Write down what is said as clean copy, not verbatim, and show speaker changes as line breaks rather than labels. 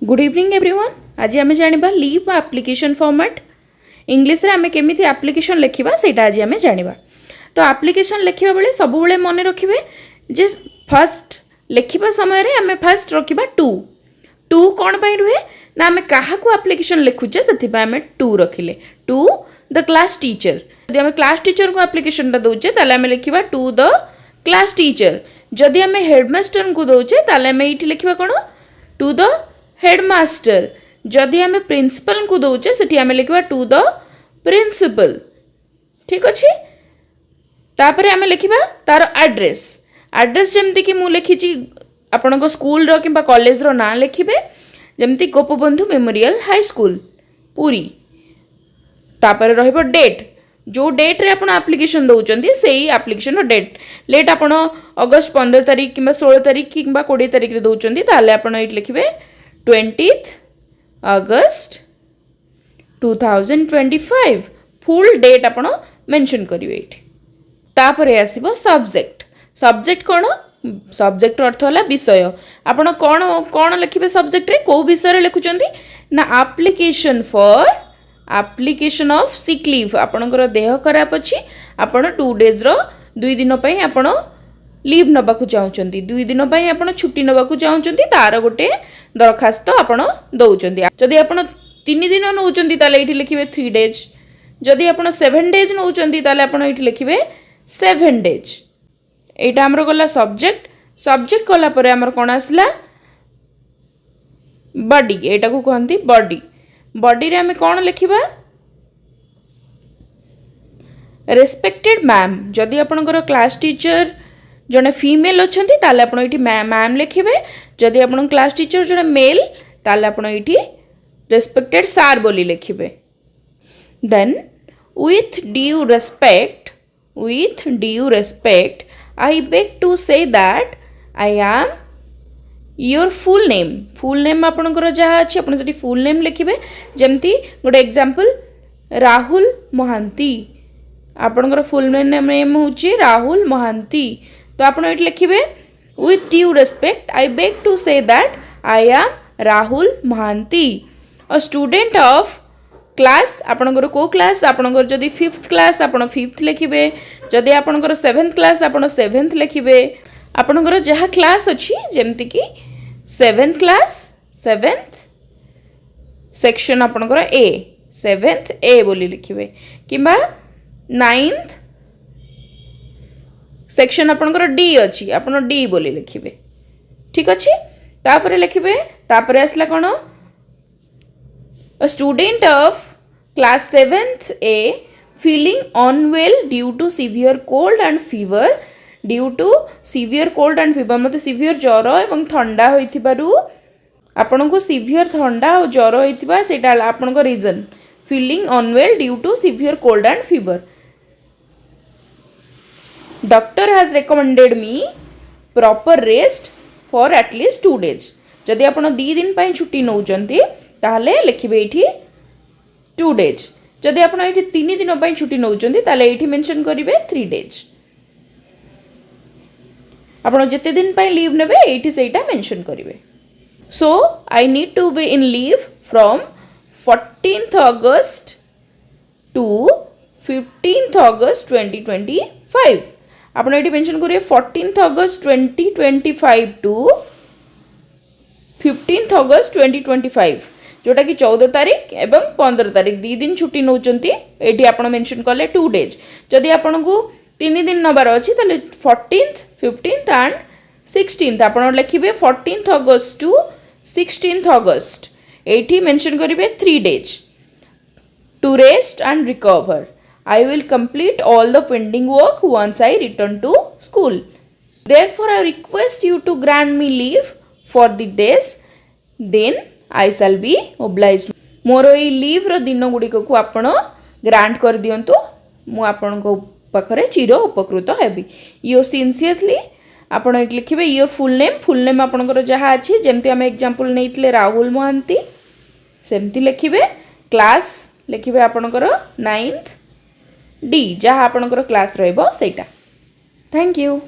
Good evening everyone. आज आम जाना लीव एप्लिकेशन फॉर्मेट इंग्लिश रे आम केमी एप्लिकेशन लिखा से आज आम जाना। तो एप्लिकेशन लिखा बेले सब मन रखिए जे फर्स्ट लिखा समय आम फास्ट रखा टू कौन पर रुहे ना आम क्या एप्लिकेशन लिखुचे से आम टू रखिले टू द क्लास टीचर। जदि आम क्लास टीचर को एप्लिकेशन दौचे ताले आम लिखा टू द क्लास टीचर। जदि आम हेडमास्टर को दौचे ताले आम ये लिखा कौन टू द हेडमास्टर। जदि आम प्रिंसिपल को दौचे से आम लिखा टू द प्रिंसिपल। ठीक अच्छे तापर आम लिखा तार एड्रेस एड्रेस जमती कि मुझे लिखी आपण स्कूल कि कॉलेज रो ना लिखे जमती Gopabandhu memorial high school Puri. तापर रहिबो डेट जो डेट रे आपण एप्लिकेशन दौरान से एप्लिकेशन डेट लेट आपण अगस्त 15 तारीख कि 16 तारीख कि 20 तारीख रे दौरान ताले आपण ये लिखे 20 अगस्त 2025 फुल डेट आपण मेंशन करिवे। तापर आसीबो सब्जेक्ट। सब्जेक्ट कौन सब्जेक्ट अर्थ है विषय। आपण कौन कौन लिखे सब्जेक्ट रे को विषय लिखुचंदी ना application for application of sick leave. आपणकर देह खराब अच्छी आपण 2 days रो 2 दिन पई आपण लीव नबाकू चाहूचंदी 2 दिन पई आपण छुट्टी नबाकू चाहूचंदी तार गोटे दरखास्त आपण दउचंदी। जदि आपण 3 दिन नउचंदी ताले एठी लिखिबे 3 days। जदि आपण 7 days नउचंदी ताले आपण एठी लिखिबे 7 days। एटा हमर गला सब्जेक्ट। सब्जेक्ट कला परे हमर कोन आसला बॉडी। एटा को कहंती बॉडी। बॉडी रे हम कोन लिखिबा रेस्पेक्टेड मैम। जदि आपनकर क्लास टीचर जने फीमेल अछंती ताले आपण एठी मैम लिखिबे। जदि आपण क्लास टीचर जने मेल ताले आपण एठी रेस्पेक्टेड सर बोली लिखिबे। Then with due respect I beg to say that I am your full name। full name आपनकर जहाँ अच्छे अपन से full name लिखिबे। जमती गोटे एग्जांपल राहुल महांती आपनकर full name होची राहुल महांती। तो आपण eight लिखिबे with due respect I beg to say that I am Rahul Mohanty a student of class. आपणकर को क्लास आपणकर जदि 5th क्लास आपण 5th लिखिबे। जदि आपणकर 7th क्लास आपण 7th लिखिबे। आपणकर जहाँ क्लास अच्छी जेमती कि 7th क्लास 7th सेक्शन आपणकर ए 7th ए बोली लिखिबे किंबा 9th सेक्शन आपणकर डी अच्छी आपण डी बोली लिखिबे। ठीक अच्छे तापर लिखिबे तापर आसला कोन A student of class 7th A feeling unwell due to severe cold and fever। due to severe cold and fever मते severe ज्वर एवं ठंडा होइथिबारु आपनको severe ठंडा और ज्वर होइथिबा सेटा आपनको reason feeling unwell due to severe cold and fever। doctor has recommended me proper rest for at least 2 days। जदि आपण 2 दिन पई छुट्टी नउचंती ताहले लिखिबे एठी 2 days। जदि आपण एठी 3 दिन पई छुट्टी नउचंती ताहले एठी मेंशन करिवे 3 days। आपण जते दिन पई लीव नेबे एठी सेटा मेंशन करिवे। So I need to be in leave from 14th August to 15th August 2025। आपण एठी मेंशन करिवे 14th August 2025 to 15th August 2025 जोटा कि 14 तारीख एवं 15 तारीख 2 दिन छुट्टी नौचंती एठी आपण मेंशन करले 2 days। जदि आपण को 3 दिन नबार अछि ताले 14th 15th एंड 16th आपण लिखिबे 14th August to 16th August। एठी मेंशन करिवे 3 days to rest and recover। I will complete all the pending work once I return to school। Therefore I request you to grant me leave for the days then I shall be obliged। मोर ये leave रो दिन गुड़िक को आपण grant कर दियंतु मु आपण को पाखरे चिर उपकृत हेबी। योर सिंसियरली आपण एट लिखिबे योर फुल नेम आपणकर जहाँ अच्छी जेमती आम एग्जांपल नैतिले राहुल महांती सेमती लिखिबे। क्लास लिखिबे आपणकर 9th डी जहाँ आपणकर क्लास रहइबो सेटा। Thank you.